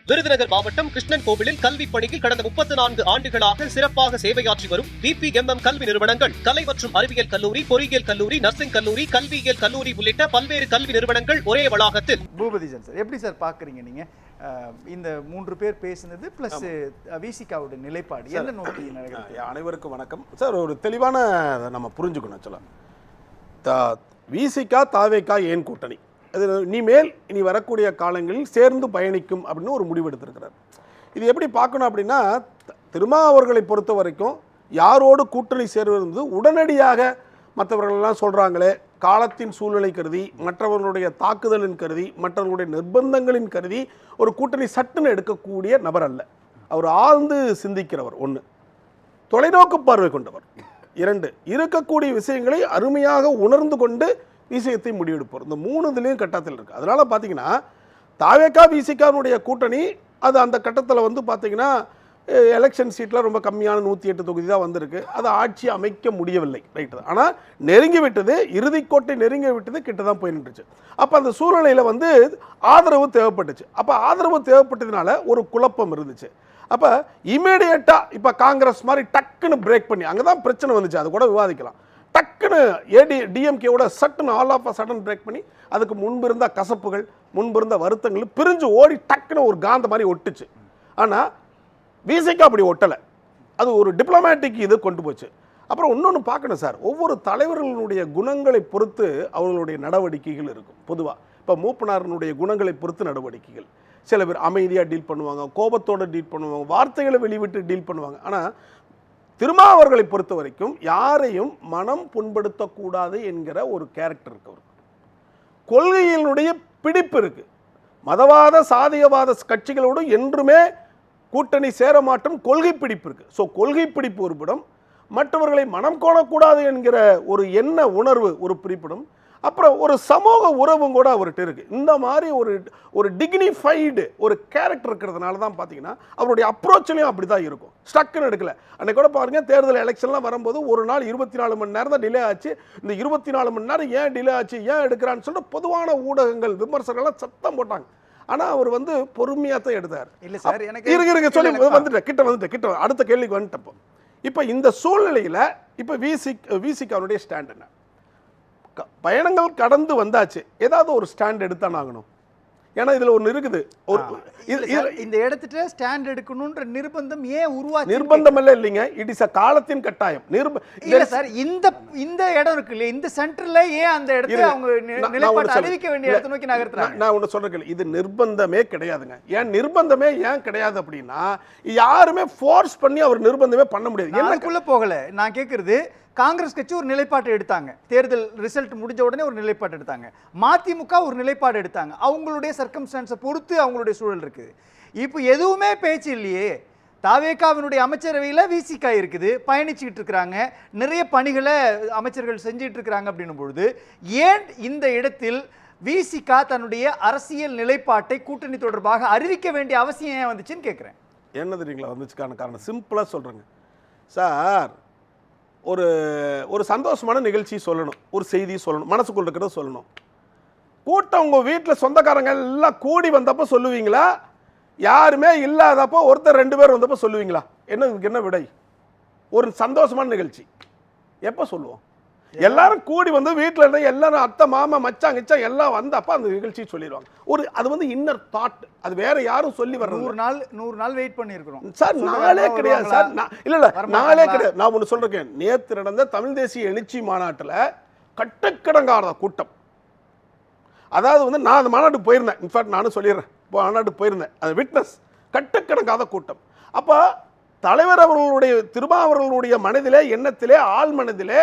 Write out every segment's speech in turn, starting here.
விருதுநகர் மாவட்டம் கிருஷ்ணன் கோவிலில் கல்வி பணியில் கடந்த 34 ஆண்டுகளாக சிறப்பாக சேவையாற்றி வரும் VPMM கல்வி நிறுவனங்கள், கலை மற்றும் அறிவியல் கல்லூரி, பொறியியல் கல்லூரி, நர்சிங் கல்லூரி, கல்வியியல் கல்லூரி உள்ளிட்ட பல்வேறு கல்வி நிறுவனங்கள் ஒரே வளாகத்தில். பூபதி சார், எப்படி சார் பாக்குறீங்க நீங்க இந்த 3 பேர் பேசினது பிளஸ் விசிகாவோட நிலைப்பாடு என்ன நோக்கி நடக்குது? அனைவருக்கும் வணக்கம் சார். ஒரு தெளிவான நம்ம புரிஞ்சுக்கணும். சொல்ல விசிகா தாவேகா ஏன் கூட்டணி, அது இனி வரக்கூடிய காலங்களில் சேர்ந்து பயணிக்கும் அப்படின்னு ஒரு முடிவு எடுத்திருக்கிறார். இது எப்படி பார்க்கணும் அப்படின்னா, திருமாவர்களை பொறுத்த வரைக்கும் யாரோடு கூட்டணி சேர்வது உடனடியாக மற்றவர்கள்லாம் சொல்கிறாங்களே, காலத்தின் சூழ்நிலை கருதி, மற்றவர்களுடைய தாக்குதலின் கருதி, மற்றவர்களுடைய நிர்பந்தங்களின் கருதி ஒரு கூட்டணி சட்டுன்னு எடுக்கக்கூடிய நபர் அல்ல. அவர் ஆழ்ந்து சிந்திக்கிறவர். 1, தொலைநோக்கு பார்வை கொண்டவர். 2, இருக்கக்கூடிய விஷயங்களை அருமையாக உணர்ந்து கொண்டு விஷயத்தை முடிவெடுப்போம். இந்த 3 இதுலேயும் கட்டத்தில் இருக்குது. அதனால் பார்த்தீங்கன்னா தாவேகா விசிகாவுடைய கூட்டணி அது அந்த கட்டத்தில் வந்து பார்த்தீங்கன்னா எலெக்ஷன் சீட்டில் ரொம்ப கம்மியான 108 தொகுதி தான் வந்திருக்கு. அது ஆட்சி அமைக்க முடியவில்லை, ரைட்டு. ஆனால் நெருங்கி விட்டது, இறுதிக்கோட்டை நெருங்கி விட்டது, கிட்ட தான் போய் நின்றுச்சு. அப்போ அந்த சூழ்நிலையில் வந்து ஆதரவு தேவைப்பட்டுச்சு. அப்போ ஆதரவு தேவைப்பட்டதுனால ஒரு குழப்பம் இருந்துச்சு. அப்போ இமீடியட்டாக இப்போ காங்கிரஸ் மாதிரி டக்குன்னு பிரேக் பண்ணி, அங்கே தான் பிரச்சனை வந்துச்சு, அது கூட விவாதிக்கலாம். டக்குன்னு டிஎம்கேவோட சட்டுன்னு ஆல் ஆஃப் சடன் பிரேக் பண்ணி அதுக்கு முன்பு இருந்த கசப்புகள், முன்பு இருந்த வருத்தங்கள் பிரிஞ்சு ஓடி டக்குன்னு ஒரு காந்த மாதிரி ஒட்டுச்சு. ஆனால் விசிகா அப்படி ஒட்டலை. அது ஒரு டிப்ளமேட்டிக் இது கொண்டு போச்சு. அப்புறம் இன்னொன்று பார்க்கணும் சார், ஒவ்வொரு தலைவர்களுடைய குணங்களை பொறுத்து அவர்களுடைய நடவடிக்கைகள் இருக்கும். பொதுவாக இப்போ மூப்பனாரனுடைய குணங்களை பொறுத்து நடவடிக்கைகள். சில பேர் அமைதியாக டீல் பண்ணுவாங்க, கோபத்தோடு டீல் பண்ணுவாங்க, வார்த்தைகளை வெளிவிட்டு டீல் பண்ணுவாங்க. ஆனால் திருமாவர்களை பொறுத்த வரைக்கும் யாரையும் மனம் புண்படுத்தக்கூடாது என்கிற ஒரு கேரக்டர் இருக்கு. அவருக்கு கொள்கையினுடைய பிடிப்பு இருக்கு. மதவாத சாதியவாத கட்சிகளோடு என்றுமே கூட்டணி சேர மாட்டோம், கொள்கை பிடிப்பு இருக்கு. ஸோ கொள்கை பிடிப்பு ஒரு புறம், மற்றவர்களை மனம் கோணக்கூடாது என்கிற ஒரு எண்ண உணர்வு ஒரு பிரிப்பிடும், அப்புறம் ஒரு சமூக உறவும் கூட அவர்கிட்ட இருக்குது. இந்த மாதிரி ஒரு டிக்னிஃபைடு ஒரு கேரக்டர் இருக்கிறதுனால தான் பார்த்தீங்கன்னா அவருடைய அப்ரோச்லையும் அப்படி தான் இருக்கும். ஸ்டக்குன்னு எடுக்கல. அன்றைக்கு கூட பாருங்க, தேர்தல் எலெக்ஷன்லாம் வரும்போது ஒரு நாள் 24 மணி நேரம் தான் டிலே ஆச்சு. இந்த 24 மணி நேரம் ஏன் டிலே ஆச்சு, ஏன் எடுக்கிறான்னு சொல்லிட்டு பொதுவான ஊடகங்கள் விமர்சகர்கள்லாம் சத்தம் போட்டாங்க. ஆனால் அவர் வந்து பொறுமையாக தான் எடுத்தார். இல்லை சார், எனக்கு இருங்க சொல்லி வந்துட்டேன், கிட்ட அடுத்த கேள்விக்கு வந்துட்டப்போ இப்போ இந்த சூழ்நிலையில் இப்போ விசிகாவுடைய ஸ்டாண்ட் என்ன? பயணங்கள் கடந்து வந்தாச்சு, ஏதாவது ஒரு ஸ்டாண்ட் எடுத்தான் ஆகணும். ஏன்னா இதுல ஒன்று இருக்குது. இந்த இடத்துல ஸ்டாண்ட் எடுக்கணும்ன்ற நிர்பந்தம் ஏன் உருவாச்சு? நிர்பந்தம் இல்ல, இல்லைங்க, இட் இஸ் காலத்தின் கட்டாயம். இல்ல சார், இந்த இடம் இருக்கு இல்ல, இந்த சென்டர்ல ஏன் அந்த இடத்துல அவங்க நிலைப்பாடு அறிவிக்க வேண்டிய இடத்தை நோக்கி நகர்த்துறாங்க? நான் ஒன்று சொல்றேன், இது நிர்பந்தமே கிடையாதுங்க. நிர்பந்தமே ஏன் கிடையாது அப்படின்னா, யாருமே ஃபோர்ஸ் பண்ணி அவர் நிர்பந்தமே பண்ண முடியாது. எனக்குள்ள போகல, நான் கேட்கறது காங்கிரஸ் கட்சி ஒரு நிலைப்பாடு எடுத்தாங்க, தேர்தல் ரிசல்ட் முடிஞ்ச உடனே ஒரு நிலைப்பாடு எடுத்தாங்க, மதிமுக ஒரு நிலைப்பாடு எடுத்தாங்க, அவங்களுடைய சர்க்கம்ஸ்டான்ஸை பொறுத்து அவங்களுடைய சூழல் இருக்குது. இப்போ எதுவுமே பேச்சு இல்லையே. தாவேகாவினுடைய அமைச்சரவையில் விசிகா இருக்குது, பயணிச்சுக்கிட்டு இருக்கிறாங்க, நிறைய பணிகளை அமைச்சர்கள் செஞ்சிட்டு இருக்கிறாங்க. அப்படின்னும் பொழுது ஏன் இந்த இடத்தில் விசிகா தன்னுடைய அரசியல் நிலைப்பாட்டை கூட்டணி தொடர்பாக அறிவிக்க வேண்டிய அவசியம் ஏன் வந்துச்சுன்னு கேட்குறேன். என்ன தெரியுங்களா வந்துச்சுக்கான காரணம்? சிம்பிளாக சொல்கிறேங்க சார். ஒரு சந்தோஷமான நிகழ்ச்சி சொல்லணும், ஒரு செய்தி சொல்லணும், மனசுக்குள்ள இருக்கிறத சொல்லணும். கூட்டம் உங்கள் வீட்டில் சொந்தக்காரங்க எல்லாம் கூடி வந்தப்போ சொல்லுவீங்களா? யாருமே இல்லாதப்போ ஒருத்தர் 2 பேர் வந்தப்போ சொல்லுவீங்களா? என்ன விடை? ஒரு சந்தோஷமான நிகழ்ச்சி எப்போ சொல்லுவோம்? எல்லாரும் கூடி வந்து வீட்டில் இருந்தால் எல்லாரும் அத்தை மாமா மச்சான் கிச்சான் எல்லாம் வந்தப்போ அந்த நிகழ்ச்சி சொல்லிடுவாங்க. அது வந்து இன்னர் தாட், அது வேற யாரும் சொல்லி வர 100 நாள் வெயிட் பண்ணியிருக்கிறோம் சார். நாளே கிடையாது சார், இல்ல நாளே கிடையாது. நான் ஒன்று சொல்றேன், நேற்று நடந்த தமிழ் தேசிய எழுச்சி மாநாட்டில் கட்டுக்கடங்காத கூட்டம். அதாவது வந்து நான் அந்த மாநாட்டுக்கு போயிருந்தேன், இன்ஃபேக்ட் நானும் சொல்லிடுறேன், மாநாட்டுக்கு போயிருந்தேன், அது விட்னஸ். கட்டுக்கடங்காத கூட்டம். அப்போ தலைவர் அவர்களுடைய திருமாவர்களுடைய மனதிலே, எண்ணத்திலே, ஆள் மனதிலே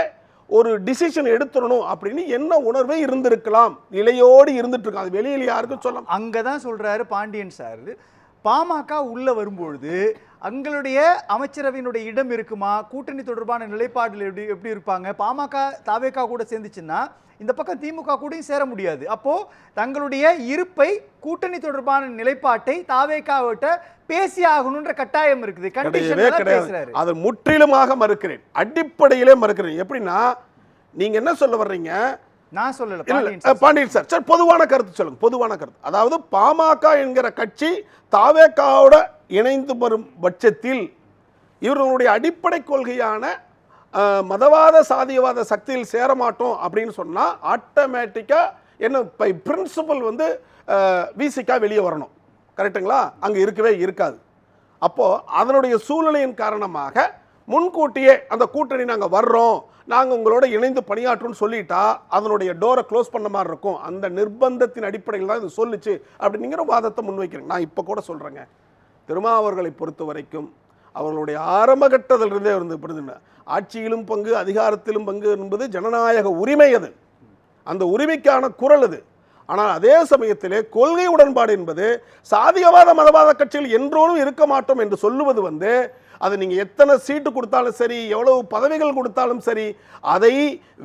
ஒரு டிசிஷன் எடுத்துடணும் அப்படின்னு என்ன உணர்வே இருந்திருக்கலாம், நிலையோடு இருந்துட்டு இருக்கு. அது வெளியில் யாருக்கும் சொல்லலாம். அங்கதான் சொல்றாரு பாண்டியன் சார், பாமக உள்ள வரும்பொழுது அங்களுடைய அமைச்சரவையினுடைய இடம் இருக்குமா, கூட்டணி தொடர்பான நிலைப்பாடுகள் எப்படி இருப்பாங்க, பாமக தாவேகா கூட சேர்ந்துச்சுன்னா இந்த பக்கம் திமுக கூடயும் சேர முடியாது. அப்போ தங்களுடைய இருப்பை, கூட்டணி தொடர்பான நிலைப்பாட்டை தாவேகாவிட்ட பேசி ஆகணும்ன்ற கட்டாயம் இருக்குது. கிடையாது, அதை முற்றிலுமாக மறுக்கிறேன், அடிப்படையிலே மறுக்கிறேன். எப்படின்னா, நீங்க என்ன சொல்ல வர்றீங்க? நான் சொல்லல பாண்டியன் சார். சரி, பொதுவான கருத்து சொல்லுங்க. பொதுவான கருத்து, அதாவது பாமக என்கிற கட்சி தாவேகாவோட இணைந்து வரும் பட்சத்தில் இவர்களுடைய அடிப்படை கொள்கையான மதவாத சாதியவாத சக்தியில் சேரமாட்டோம் அப்படின்னு சொன்னா ஆட்டோமேட்டிக்கா என்ன பை பிரின்சிபல் வந்து விசிகா வெளியே வரணும். கரெக்டுங்களா? அங்க இருக்கவே இருக்காது. அப்போ அதனுடைய சூழ்நிலையின் காரணமாக முன்கூட்டியே அந்த கூட்டணி நாங்க வர்றோம், நாங்க உங்களோட இணைந்து பணியாற்றும் சொல்லிட்டா அதனுடைய டோரை க்ளோஸ் பண்ண மாதிரி இருக்கும். அந்த நிர்பந்தத்தின் அடிப்படையில் தான் இது சொல்லுச்சு அப்படிங்கிற வாதத்தை முன்வைக்கிறேன். நான் இப்ப கூட சொல்றேங்க, திருமாவர்களை பொறுத்த வரைக்கும் அவர்களுடைய ஆரம்ப கட்டத்திலிருந்தே இருந்து ஆட்சியிலும் பங்கு அதிகாரத்திலும் பங்கு என்பது ஜனநாயக உரிமை. அது அந்த உரிமைக்கான குரல் அது. ஆனால் அதே சமயத்திலே கொள்கை உடன்பாடு என்பது சாதியவாத மதவாத கட்சிகள் என்றோடும் இருக்க மாட்டோம் என்று சொல்லுவது வந்து அது நீங்க எத்தனை சீட்டு கொடுத்தாலும் சரி, எவ்வளவு பதவிகள் கொடுத்தாலும் சரி, அதை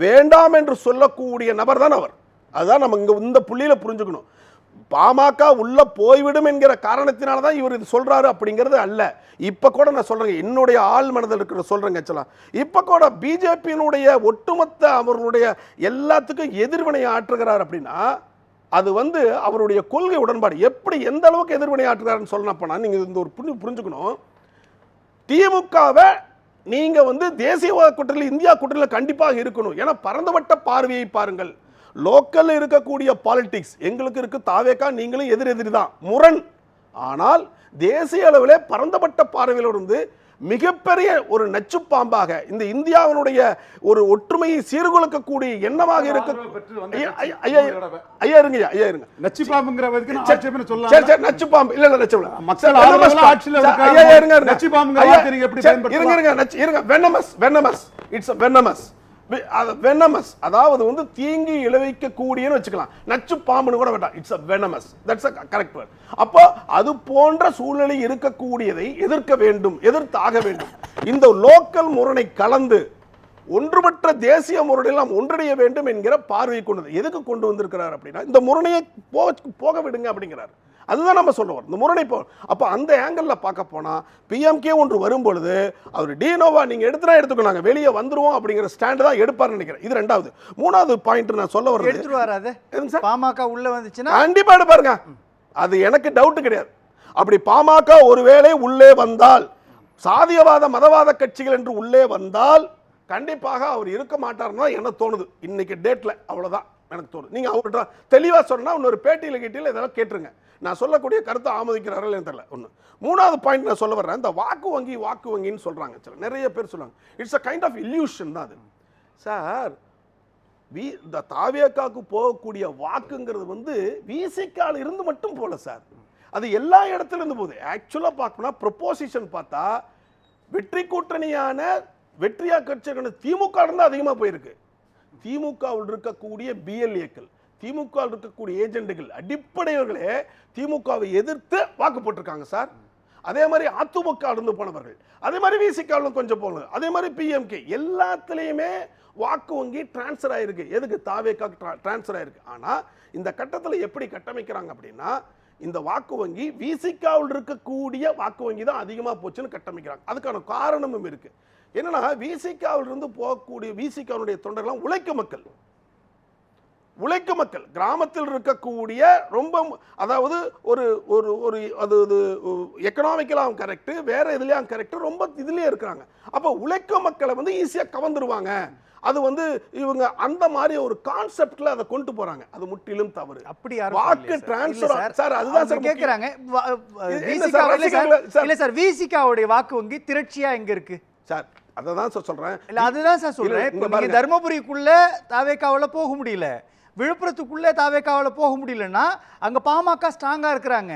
வேண்டாம் என்று சொல்லக்கூடிய நபர் தான் அவர். அதுதான் நம்ம இங்க இந்த புள்ளியில புரிஞ்சுக்கணும். பாமக உள்ள போய்விடும் என்கிற காரணத்தினால தான் இவர் இது சொல்றாரு அப்படிங்கிறது அல்ல. இப்ப கூட நான் சொல்றேன், என்னுடைய ஆள் மனதில் இருக்கிற சொல்றேங்க. இப்ப கூட பிஜேபியினுடைய ஒட்டுமொத்த அவர்களுடைய எல்லாத்துக்கும் எதிர்வினையை ஆற்றுகிறார் அப்படின்னா அது வந்து அவருடைய கொள்கை உடன்பாடு எப்படி எந்த அளவுக்கு எதிர்வினை ஆற்றுகிறாருன்னு சொல்லணும். அப்பனா நீங்க இந்த ஒரு புரிஞ்சுக்கணும், திமுகவை நீங்க வந்து தேசியவாத கூட்டணியில் இந்தியா கூட்டணியில் கண்டிப்பாக இருக்கணும். ஏன்னா பரந்துபட்ட பார்வையை பாருங்கள். லோக்கல் இருக்கக்கூடிய பாலிடிக்ஸ் எங்களுக்கு இருக்கு, தாவேகா நீங்களும் எதிரெதிரி தான் முரண். ஆனால் தேசிய அளவிலே பரந்துபட்ட பார்வையில் இருந்து மிகப்பெரிய ஒரு நச்சு பாம்பாக இந்த இந்தியாவினுடைய ஒரு ஒற்றுமையை சீர்குலைக்கக்கூடிய எண்ணமாக இருக்க ஐயா இருங்க ஐயா இருங்க நச்சு பாம்புங்கிறதுக்கு நச்சு பாம்பு இல்ல இல்ல நச்சு மக்கள் ஐயா இருங்க நச்சு பாம்புங்கிற நீங்க எப்படி பயன்படுத்தலாம்? இருங்க நச்சு இருங்க venomous venomous it's a venomous venomous அதாவது வந்து தீங்கி இழைக்க கூடியன்னு வச்சுக்கலாம். நச்சு பாம்புன்னு கூட வேண்டாம், it's a venomous, that's a correct word. அப்போ அது போன்ற சூழ்நிலை இருக்கக்கூடியதை எதிர்க்க வேண்டும், எதிர்த்தாக வேண்டும். இந்த லோக்கல் முரணை கலந்து ஒன்றுபட்ட தேசிய முரணில் நாம் ஒன்றிணைய வேண்டும் என்கிற பார்வை கொண்டது. எதுக்கு கொண்டு வந்திருக்கிறார் அப்படின்னா இந்த முரணையை போக விடுங்க அப்படிங்கிறார். அதுதான் நம்ம சொல்லுவோம் இந்த முரணை போ. அப்போ அந்த ஆங்கிள் பார்க்க போனா பிஎம்கே ஒன்று வரும்பொழுது அவர் டினோவா நீங்க எடுத்துக்கணும், வெளியே வந்துருவோம் அப்படிங்கிற ஸ்டாண்ட் தான் எடுப்பார்னு நினைக்கிறேன். இது ரெண்டாவது. மூணாவது பாயிண்ட் நான் சொல்ல வரது, எடுத்துருவாரு பாமக உள்ள வந்துச்சுன்னா கண்டிப்பா எடுப்பாருங்க. அது எனக்கு டவுட் கிடையாது. அப்படி பாமக ஒருவேளை உள்ளே வந்தால், சாதியவாத மதவாத கட்சிகள் என்று உள்ளே வந்தால் கண்டிப்பாக அவர் இருக்க மாட்டார்னா என்ன தோணுது இன்னைக்கு டேட்ல. அவ்வளவுதான் எனக்கு தோணுது. நீங்க அவர்கிட்ட தெளிவா சொன்னா இன்னொரு பேட்டியில கேட்டியில் இதெல்லாம் கேட்டுருங்க. நான் சொல்லக்கூடிய கருத்தை ஆமோதிக்கிறார்கள் தெரியல. ஒன்று. மூணாவது பாயிண்ட் நான் சொல்ல வர்றேன், இந்த வாக்கு வங்கின்னு சொல்றாங்க. நிறைய பேர் சொல்றாங்க it's a kind of illusion தான் அது. சார் இந்த தாவேகாவுக்கு போகக்கூடிய வாக்குங்கிறது வந்து விசிகால இருந்து மட்டும் போல சார், அது எல்லா இடத்துல இருந்து போகுது. ஆக்சுவலா பார்க்கணும் ப்ரொபோசிஷன் பார்த்தா வெற்றி கூட்டணியான வெற்றியா கட்சிகள் திமுக இருந்து அதிகமா போயிருக்கு. திமுகவில் இருக்கக்கூடிய பிஎல்ஏக்கள், திமுக இருக்கக்கூடிய ஏஜென்ட்டுகள், அடிப்படையவர்களே திமுகவை எதிர்த்து வாக்கு போட்டிருக்காங்க சார். அதே மாதிரி அதிமுக இருந்து போனவர்கள், அதே மாதிரி விசிக கொஞ்சம் போனது, அதே மாதிரி பிஎம்கே எல்லாத்துலயுமே வாக்கு வங்கி டிரான்ஸ்ஃபர் ஆயிருக்கு. எதுக்கு? தாவேகாக்கு டிரான்ஸ்ஃபர் ஆயிருக்கு. ஆனா இந்த கட்டத்தில் எப்படி கட்டமைக்கிறாங்க அப்படின்னா இந்த வாக்கு வங்கி விசிகாவில் இருக்கக்கூடிய வாக்கு வங்கி தான் அதிகமா போச்சுன்னு கட்டமைக்கிறாங்க. அதுக்கான காரணமும் இருக்கு. என்னன்னா விசிகாவில் இருந்து போகக்கூடிய விசிகாவுடைய தொண்டர்கள் உழைக்க மக்கள் கிராமத்தில் இருக்கக்கூடிய ரொம்ப அதாவது ஒரு ஒரு ஒரு அது எக்கனாமிக்கலாகவும் கரெக்ட், வேற இதுலயும் கரெக்ட், ரொம்ப இதுலயே இருக்கிறாங்க. அப்ப உழைக்க மக்களை வந்து ஈஸியா கவர்ந்துருவாங்க. அது வந்து இவங்க அந்த மாதிரி ஒரு கான்செப்ட்ல அதை கொண்டு போறாங்க. அது முற்றிலும் தவறு. அப்படி வாக்கு டிரான்ஸ்ஃபர் சார் அதுதான் சார் கேக்குறாங்க. இல்ல சார் விசிகாவுடைய வாக்கு வங்கி திரட்சியா எங்க இருக்கு சார்? அததான் சார் சொல்றேன். இல்ல அதுதான் சார் சொல்றேன். நீங்க தர்மபுரிக்குள்ள தாவேகாவுல போக முடியல, விழுப்புரத்துக்குள்ள தாவேகாவுல போக முடியலன்னா அங்க பாமக ஸ்ட்ராங்கா இருக்கிறாங்க.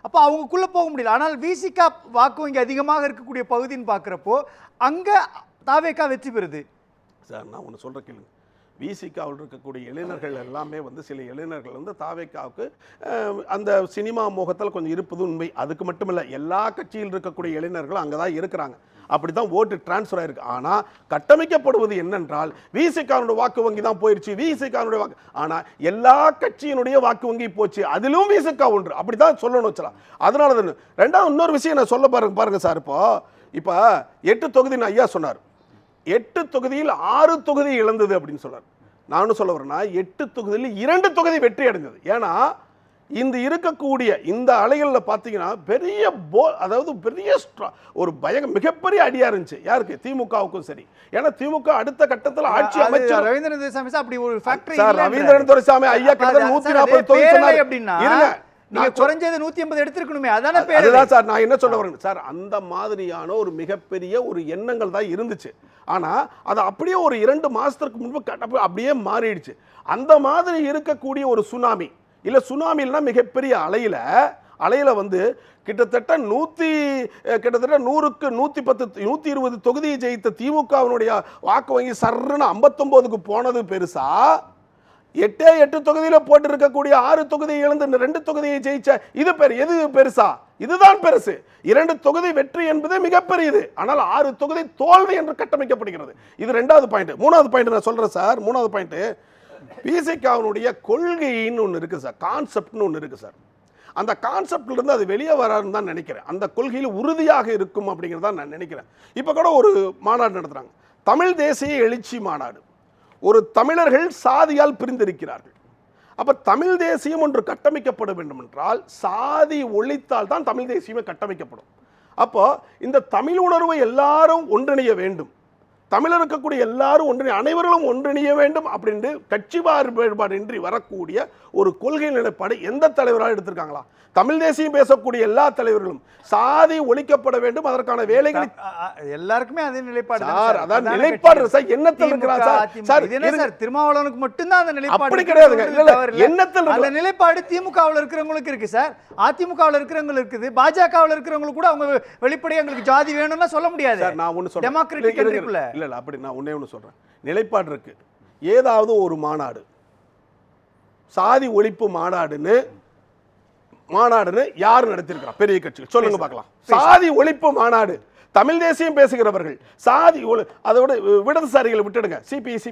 அப்ப அவங்களுக்குள்ள போக முடியல. ஆனால் விசிகா வாக்கு வங்கி அதிகமாக இருக்கக்கூடிய பகுதின்னு பாக்குறப்போ அங்க தாவேகா வெற்றி பெறுது. சார் நான் ஒன்று சொல்ற கேளுங்க. விசிகாவில் இருக்கக்கூடிய இளைஞர்கள் எல்லாமே வந்து சில இளைஞர்கள் வந்து தாவேகாவுக்கு அந்த சினிமா மோகத்தில் கொஞ்சம் இருப்பது உண்மை. அதுக்கு மட்டும் இல்லை, எல்லா கட்சியில் இருக்கக்கூடிய இளைஞர்கள் அங்கே தான் இருக்கிறாங்க. அப்படிதான் ஓட்டு டிரான்ஸ்ஃபர் ஆயிருக்கு. ஆனா கட்டமைக்கப்படுவது என்னென்றால் விசிகாவுடைய வாக்கு வங்கி தான் போயிருச்சு, விசிகாவுடைய வாக்கு. ஆனா எல்லா கட்சியினுடைய வாக்கு வங்கி போச்சு, அதிலும் விசிகா ஒன்று. அப்படிதான் சொல்லணும் வச்சலாம். அதனால தான் ரெண்டாவது இன்னொரு விஷயம் நான் சொல்ல பாருங்க சார். இப்போ 8 தொகுதி ஐயா சொன்னார், 8 தொகுதியில் 6 தொகுதி இழந்தது அப்படின்னு சொன்னார். நானும் சொல்ல வரேன்னா 8 தொகுதியில் 2 தொகுதி வெற்றி அடைந்தது. ஏன்னா இந்த இருக்கக்கூடிய இந்த அலைகளில் பார்த்தீங்கன்னா பெரிய அதாவது பெரிய ஒரு மிகப்பெரிய அடியா இருந்துச்சு. யாருக்கு? திமுகவுக்கும் சரி. ஏன்னா திமுக அடுத்த கட்டத்தில் ஆட்சி அமைச்சர் ரவீந்திரன் துரைசாமி அப்படி ஒரு ஃபேக்டரி சார், ரவீந்திரன் துரைசாமி ஐயா கிட்ட 140 தொகுதி சொன்னாரு அப்படின்னா இருங்க, நீங்க குறைஞ்சது 150 எடுத்துக்கணுமே. அதானே பேரு. அதுதான் சார் நான் என்ன சொல்ல வரேன் சார், அந்த மாதிரியான ஒரு மிகப்பெரிய ஒரு எண்ணங்கள் தான் இருந்துச்சு. ஆனா அது அப்படியே ஒரு 2 மாசத்துக்கு முன்பு அப்படியே மாறிடுச்சு. அந்த மாதிரி இருக்கக்கூடிய ஒரு சுனாமி இல்ல சுனாமில்னா மிகப்பெரிய அலையில வந்து கிட்டத்தட்ட 100க்கு 110 120 தொகுதியை ஜெயித்த திமுகவினுடைய வாக்கு வங்கி சர்ன்னு 59க்கு போனது பெருசா, 8 தொகுதியில போட்டு இருக்கக்கூடிய 6 தொகுதியை இழந்து 2 தொகுதியை ஜெயிச்ச எது பெருசா? இதுதான் பெருசு. 2 தொகுதி வெற்றி என்பது மிகப்பெரியது. ஆனால் 6 தொகுதி தோல்வி என்று கட்டமைக்கப்படுகிறது. இது 2வது பாயிண்ட். 3வது பாயிண்ட் நான் சொல்றேன் சார். 3வது பாயிண்ட், பிசிகாவுடைய கொள்கைன்னு ஒன்று இருக்கு சார், கான்செப்ட்னு ஒன்று இருக்கு சார். அந்த கான்செப்ட்ல இருந்து அது வெளியே வரான்னு தான் நினைக்கிறேன். அந்த கொள்கையில் உறுதியாக இருக்கும் அப்படிங்கிறத நான் நினைக்கிறேன். இப்போ கூட ஒரு மாநாடு நடத்துறாங்க, தமிழ் தேசிய எழுச்சி மாநாடு. ஒரு தமிழர்கள் சாதியால் பிரிந்திருக்கிறார்கள். அப்ப தமிழ் தேசியம் ஒன்று கட்டமைக்கப்பட வேண்டும் என்றால் சாதி ஒழித்தால் தான் தமிழ் தேசியமே கட்டமைக்கப்படும். அப்போ இந்த தமிழ் உணர்வை எல்லாரும் ஒன்றிணைய வேண்டும், தமிழர் இருக்கக்கூடிய எல்லாரும் அனைவர்களும் ஒன்றிணைய வேண்டும் அப்படின்னு கட்சி வேறுபாடு இன்றி வரக்கூடிய ஒரு கொள்கை நிலைப்பாடு எந்த தலைவராக எடுத்திருக்காங்களா? தமிழ் தேசியம் பேசக்கூடிய எல்லா தலைவர்களும் சாதி ஒழிக்கப்பட வேண்டும், அதற்கான வேலைகளை எல்லாருக்குமே அதே நிலைப்பாடு சார். அதான் நிலைப்பாடு சார். எண்ணத்தில் இருக்கிறார் சார். சார் திருமாவளவனுக்கு மட்டும்தான் அந்த நிலைப்பாடு அப்படி கிடையாதுங்க. எண்ணத்தில் அந்த நிலைப்பாடு திமுகவில் இருக்கிறவங்களுக்கு இருக்கு சார், அதிமுகவில் இருக்கிறவங்களுக்கு இருக்குது, பாஜகவில் இருக்கிறவங்களுக்கு கூட அவங்க வெளிப்படையா எங்களுக்கு ஜாதி வேணும்னா சொல்ல முடியாது சார். நான் ஒன்னு சொல்றேன், டெமோக்ராட்டிக் கண்ட்ரிக்குள்ள இல்ல அப்படி நான் ஒண்ணு சொல்றேன். நிலைப்பாடு இருக்கு. ஏதாவது ஒரு மாநாடு சாதி ஒழிப்பு மாநாடுன்னு யார் நடத்திருக்கிறா? பெரிய கட்சிகள் சொல்லுங்க பார்க்கலாம். சாதி ஒழிப்பு மாநாடு, தமிழ் தேசியம் பேசுகிறவர்கள், சாதி அதோட விடதுசாரிகளை விட்டுடுங்க, சிபிஐ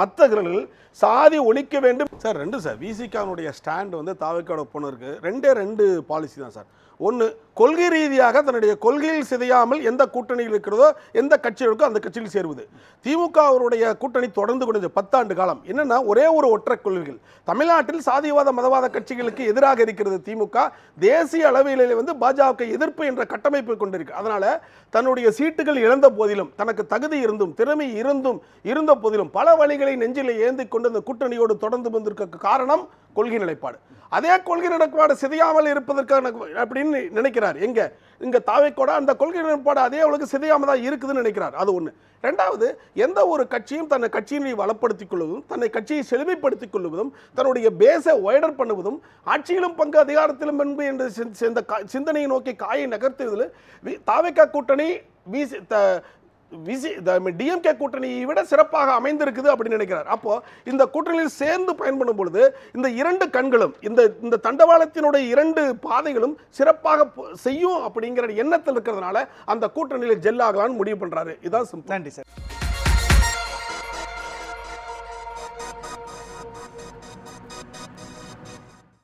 மற்றவர்கள் சாதி ஒழிக்க வேண்டும் சார். 2 சார், விசிகாவுடைய ஸ்டாண்ட் வந்து தாவேக்காவோட போனருக்கு 2 பாலிசி தான் சார். ஒன்று, கொள்கை ரீதியாக தன்னுடைய கொள்கையில் சிதையாமல் எந்த கூட்டணியில் இருக்கிறதோ எந்த கட்சி இருக்கோ அந்த கட்சியில் சேருவது. திமுக அவருடைய கூட்டணி தொடர்ந்து கொண்டது 10 ஆண்டு காலம். என்னன்னா ஒரே ஒரு ஒற்றை கொள்கைகள். தமிழ்நாட்டில் சாதியவாத மதவாத கட்சிகளுக்கு எதிராக இருக்கிறது திமுக. தேசிய அளவிலே வந்து பாஜக எதிர்ப்பு என்ற கட்டமைப்பு கொண்டிருக்கு. அதனால தன்னுடைய சீட்டுகள் இழந்த போதிலும், தனக்கு தகுதி இருந்தும் திறமை இருந்த போதிலும் பல வழிகளை நெஞ்சில் ஏந்தி கொண்டு அந்த கூட்டணியோடு தொடர்ந்து வந்திருக்க காரணம் கொள்கை நிலைப்பாடு. அதே கொள்கை நிலைப்பாடு சிதையாமல் இருப்பதற்கான அப்படின்னு நினைக்கிறார். இங்க தாவேக்கோட அந்த கொள்கை நிலைப்பாடு அதே அவளுக்கு சிதையாம தான் இருக்குதுன்னு நினைக்கிறார். அது ஒண்ணு. 2வது, எந்த ஒரு கட்சியும் தன்னை கட்சியினை வளப்படுத்திக் கொள்வதும், தன்னை கட்சியை செழுமைப்படுத்திக் கொள்வதும், தன்னுடைய பேஸை வைடர் பண்ணுவதும், ஆட்சியிலும் பங்கு அதிகாரத்திலும் பண்பு என்ற சிந்தனையை நோக்கி காயை நகர்த்துவதில் தாவேக்கா கூட்டணி டிஎம்கே கூட்டணியை விட சிறப்பாக அமைந்திருக்குது அப்படின்னு நினைக்கிறார். அப்போ இந்த கூட்டணியில் சேர்ந்து பயன்படும் பொழுது இந்த 2 கண்களும் இந்த தண்டவாளத்தினுடைய 2 பாதைகளும் சிறப்பாக செய்யும் அப்படிங்கிற எண்ணத்தில் இருக்கிறதுனால அந்த கூட்டணியில் ஜெல் ஆகலான்னு முடிவு பண்றாரு. இதான் சிம்பிள். நன்றி சார்.